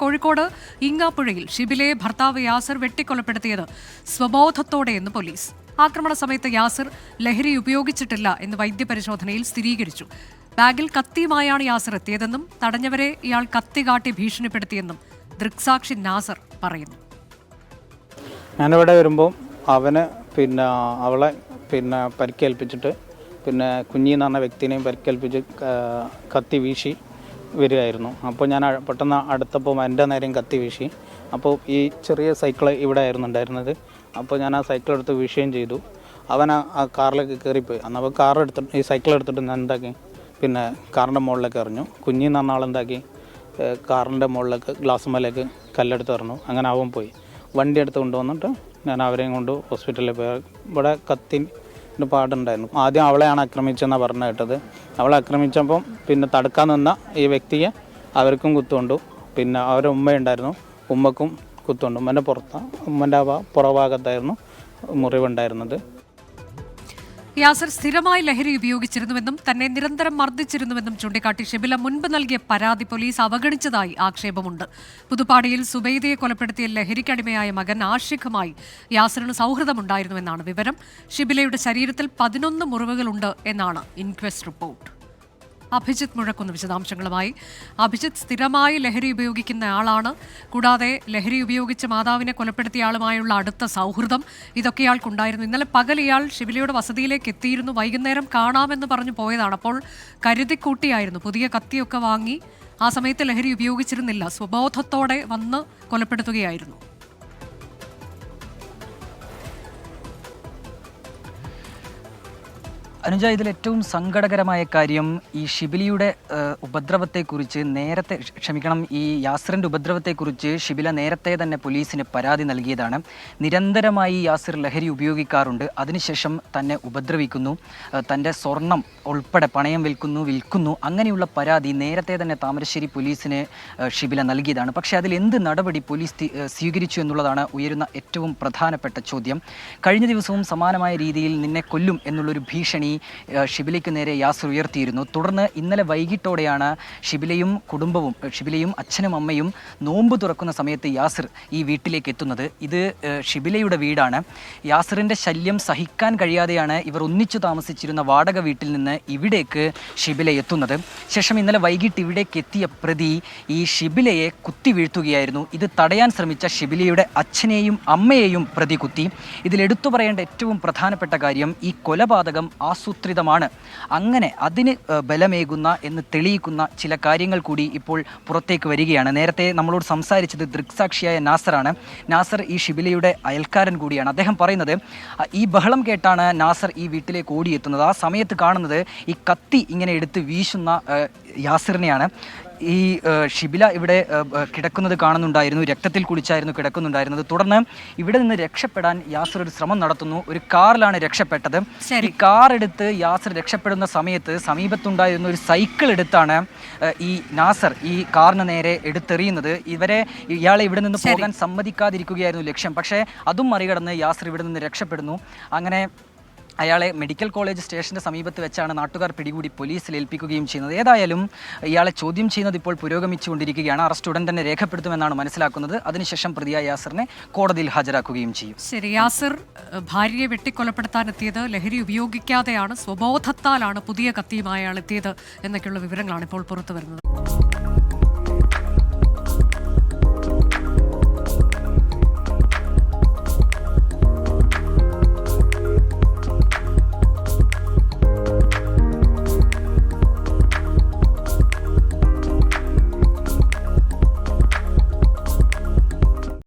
കോഴിക്കോട് ഇങ്ങാപ്പുഴയിൽ ഷിബിലെ ഭർത്താവ് യാസിർ വെട്ടിക്കൊലപ്പെടുത്തിയത് സ്വബോധത്തോടെയെന്ന് പോലീസ്. ആക്രമണ സമയത്ത് യാസിർ ലഹരി ഉപയോഗിച്ചിട്ടില്ല എന്ന് വൈദ്യപരിശോധനയിൽ സ്ഥിരീകരിച്ചു. ബാഗിൽ കത്തിയുമായാണ് യാസിർ എത്തിയതെന്നും തടഞ്ഞവരെ ഇയാൾ കത്തി കാട്ടി ഭീഷണിപ്പെടുത്തിയെന്നും ദൃക്സാക്ഷി നാസർ പറയുന്നു. ഞാനിവിടെ വരുമ്പോൾ അവന് അവളെ പരിക്കേൽപ്പിച്ചിട്ട് കുഞ്ഞിന്ന് പറഞ്ഞ വ്യക്തിനെയും പരിക്കേൽപ്പിച്ച് കത്തി വീശി വരികയായിരുന്നു. അപ്പോൾ ഞാൻ പെട്ടെന്ന് അടുത്തപ്പോൾ എൻ്റെ നേരെയും കത്തി വീശി. അപ്പോൾ ഈ ചെറിയ സൈക്കിൾ ഇവിടെ ആയിരുന്നു ഉണ്ടായിരുന്നത്. അപ്പോൾ ഞാൻ ആ സൈക്കിൾ എടുത്ത് വീശുകയും ചെയ്തു. അവൻ ആ കാറിലേക്ക് കയറിപ്പോയി. അപ്പോൾ ഈ സൈക്കിൾ എടുത്തിട്ട് ഞാൻ എന്താക്കി കാറിൻ്റെ മുകളിലേക്ക് എറിഞ്ഞു. കുഞ്ഞിന്ന് പറഞ്ഞ ആളെന്താക്കി കാറിൻ്റെ മുകളിലേക്ക് ഗ്ലാസ് മേലേക്ക് കല്ലെടുത്ത് എറിഞ്ഞു. അങ്ങനെ അവൻ പോയി. വണ്ടി എടുത്ത് കൊണ്ടുവന്നിട്ട് ഞാൻ അവരെയും കൊണ്ട് ഹോസ്പിറ്റലിൽ പോയി. ഇവിടെ കത്തിൻ്റെ പാടുണ്ടായിരുന്നു. ആദ്യം അവളെയാണ് ആക്രമിച്ചതെന്നാണ് പറഞ്ഞു കേട്ടത്. അവളെ ആക്രമിച്ചപ്പം തടുക്കാൻ നിന്ന ഈ വ്യക്തിയെ അവർക്കും കുത്തുകൊണ്ടു. അവരുടെ ഉമ്മയുണ്ടായിരുന്നു, ഉമ്മക്കും കുത്തുകൊണ്ടു. ഉമ്മൻ്റെ പുറഭാഗത്തായിരുന്നു മുറിവുണ്ടായിരുന്നത്. യാസിർ സ്ഥിരമായി ലഹരി ഉപയോഗിച്ചിരുന്നുവെന്നും തന്നെ നിരന്തരം മർദ്ദിച്ചിരുന്നുവെന്നും ചൂണ്ടിക്കാട്ടി ഷിബില മുൻപ് നൽകിയ പരാതി പോലീസ് അവഗണിച്ചതായി ആക്ഷേപമുണ്ട്. പുതുപ്പാടിയിൽ സുബൈദയെ കൊലപ്പെടുത്തിയ ലഹരിക്കടിമയായ മകൻ ആഷിഖുമായി യാസിറിന് സൗഹൃദമുണ്ടായിരുന്നുവെന്നാണ് വിവരം. ഷിബിലയുടെ ശരീരത്തിൽ 11 മുറിവുകളുണ്ട് എന്നാണ് ഇൻക്വസ്റ്റ് റിപ്പോർട്ട്. അഭിജിത്ത് മുഴക്കുന്ന വിശദാംശങ്ങളുമായി. അഭിജിത്ത്, സ്ഥിരമായി ലഹരി ഉപയോഗിക്കുന്ന ആളാണ്. കൂടാതെ ലഹരി ഉപയോഗിച്ച് മാതാവിനെ കൊലപ്പെടുത്തിയ ആളുമായുള്ള അടുത്ത സൗഹൃദം ഇതൊക്കെ ഇയാൾക്കുണ്ടായിരുന്നു. ഇന്നലെ പകൽ ഇയാൾ ഷിബിലയുടെ വസതിയിലേക്ക് എത്തിയിരുന്നു. വൈകുന്നേരം കാണാമെന്ന് പറഞ്ഞു പോയതാണ്. അപ്പോൾ കരുതിക്കൂട്ടിയായിരുന്നു. പുതിയ കത്തിയൊക്കെ വാങ്ങി. ആ സമയത്ത് ലഹരി ഉപയോഗിച്ചിരുന്നില്ല. സ്വബോധത്തോടെ വന്ന് കൊലപ്പെടുത്തുകയായിരുന്നു. അനുജ, ഇതിൽ ഏറ്റവും സങ്കടകരമായ കാര്യം ഈ ഷിബിലിയുടെ ഉപദ്രവത്തെക്കുറിച്ച് ഈ യാസിറിൻ്റെ ഉപദ്രവത്തെക്കുറിച്ച് ഷിബില നേരത്തെ തന്നെ പോലീസിന് പരാതി നൽകിയതാണ്. നിരന്തരമായി യാസിർ ലഹരി ഉപയോഗിക്കാറുണ്ട്. അതിനുശേഷം തന്നെ ഉപദ്രവിക്കുന്നു, തൻ്റെ സ്വർണം ഉൾപ്പെടെ പണയം വിൽക്കുന്നു. അങ്ങനെയുള്ള പരാതി നേരത്തെ തന്നെ താമരശ്ശേരി പോലീസിന് ഷിബില നൽകിയതാണ്. പക്ഷേ അതിൽ എന്ത് നടപടി പോലീസ് സ്വീകരിച്ചു എന്നുള്ളതാണ് ഉയരുന്ന ഏറ്റവും പ്രധാനപ്പെട്ട ചോദ്യം. കഴിഞ്ഞ ദിവസവും സമാനമായ രീതിയിൽ നിന്നെ കൊല്ലും എന്നുള്ളൊരു ഭീഷണി ഷിബിലയ്ക്ക് നേരെ യാസിർ ഉയർത്തിയിരുന്നു. തുടർന്ന് ഇന്നലെ വൈകിട്ടോടെയാണ് ഷിബിലയും അച്ഛനും അമ്മയും നോമ്പ് തുറക്കുന്ന സമയത്ത് യാസിർ ഈ വീട്ടിലേക്ക് എത്തുന്നത്. ഇത് ഷിബിലയുടെ വീടാണ്. യാസിറിൻ്റെ ശല്യം സഹിക്കാൻ കഴിയാതെയാണ് ഇവർ ഒന്നിച്ചു താമസിച്ചിരുന്ന വാടക വീട്ടിൽ നിന്ന് ഇവിടേക്ക് ഷിബില എത്തുന്നത്. ശേഷം ഇന്നലെ വൈകിട്ട് ഇവിടേക്ക് എത്തിയ പ്രതി ഈ ഷിബിലയെ കുത്തി വീഴ്ത്തുകയായിരുന്നു. ഇത് തടയാൻ ശ്രമിച്ച ഷിബിലയുടെ അച്ഛനെയും അമ്മയെയും പ്രതി കുത്തി. ഇതിലെടുത്തു പറയേണ്ട ഏറ്റവും പ്രധാനപ്പെട്ട കാര്യം, ഈ കൊലപാതകം ആസൂത്രിതമാണ്. അങ്ങനെ അതിന് ബലമേകുന്ന എന്ന് തെളിയിക്കുന്ന ചില കാര്യങ്ങൾ കൂടി ഇപ്പോൾ പുറത്തേക്ക് വരികയാണ്. നേരത്തെ നമ്മളോട് സംസാരിച്ചത് ദൃക്സാക്ഷിയായ നാസറാണ്. നാസർ ഈ ഷിബിലയുടെ അയൽക്കാരൻ കൂടിയാണ്. അദ്ദേഹം പറയുന്നത്, ഈ ബഹളം കേട്ടാണ് നാസർ ഈ വീട്ടിലേക്ക് ഓടിയെത്തുന്നത്. ആ സമയത്ത് കാണുന്നത് ഈ കത്തി ഇങ്ങനെ എടുത്ത് വീശുന്ന യാസിറിനെയാണ്. ഈ ഷിബില ഇവിടെ കിടക്കുന്നത് കാണുന്നുണ്ടായിരുന്നു. രക്തത്തിൽ കുളിച്ചായിരുന്നു കിടക്കുന്നുണ്ടായിരുന്നത്. തുടർന്ന് ഇവിടെ നിന്ന് രക്ഷപ്പെടാൻ യാസിർ ഒരു ശ്രമം നടത്തുന്നു. ഒരു കാറിലാണ് രക്ഷപ്പെട്ടത്. ഈ കാർ എടുത്ത് യാസിർ രക്ഷപ്പെടുന്ന സമയത്ത് സമീപത്തുണ്ടായിരുന്ന ഒരു സൈക്കിൾ എടുത്താണ് ഈ നാസർ ഈ കാറിന് നേരെ എടുത്തെറിയുന്നത്. ഇയാളെ ഇവിടെ നിന്ന് പോകാൻ സമ്മതിക്കാതിരിക്കുകയായിരുന്നു ലക്ഷ്യം. പക്ഷേ അതും മറികടന്ന് യാസിർ ഇവിടെ നിന്ന് രക്ഷപ്പെടുന്നു. അങ്ങനെ അയാളെ മെഡിക്കൽ കോളേജ് സ്റ്റേഷൻ്റെ സമീപത്ത് വെച്ചാണ് നാട്ടുകാർ പിടികൂടി പോലീസിൽ ഏൽപ്പിക്കുകയും ചെയ്യുന്നത്. ഏതായാലും ഇയാളെ ചോദ്യം ചെയ്യുന്നത് ഇപ്പോൾ പുരോഗമിച്ചുകൊണ്ടിരിക്കുകയാണ്. അറസ്റ്റ് ഉടൻ തന്നെ രേഖപ്പെടുത്തുമെന്നാണ് മനസ്സിലാക്കുന്നത്. അതിനുശേഷം പ്രതിയായ യാസിറിനെ കോടതിയിൽ ഹാജരാക്കുകയും ചെയ്യും. ശരി, യാസിർ ഭാര്യയെ വെട്ടിക്കൊലപ്പെടുത്താനെത്തിയത് ലഹരി ഉപയോഗിക്കാതെയാണ്, സ്വബോധത്താലാണ് പുതിയ കത്തിയുമായി അയാൾ എത്തിയത് എന്നൊക്കെയുള്ള വിവരങ്ങളാണ് ഇപ്പോൾ പുറത്തു വരുന്നത്.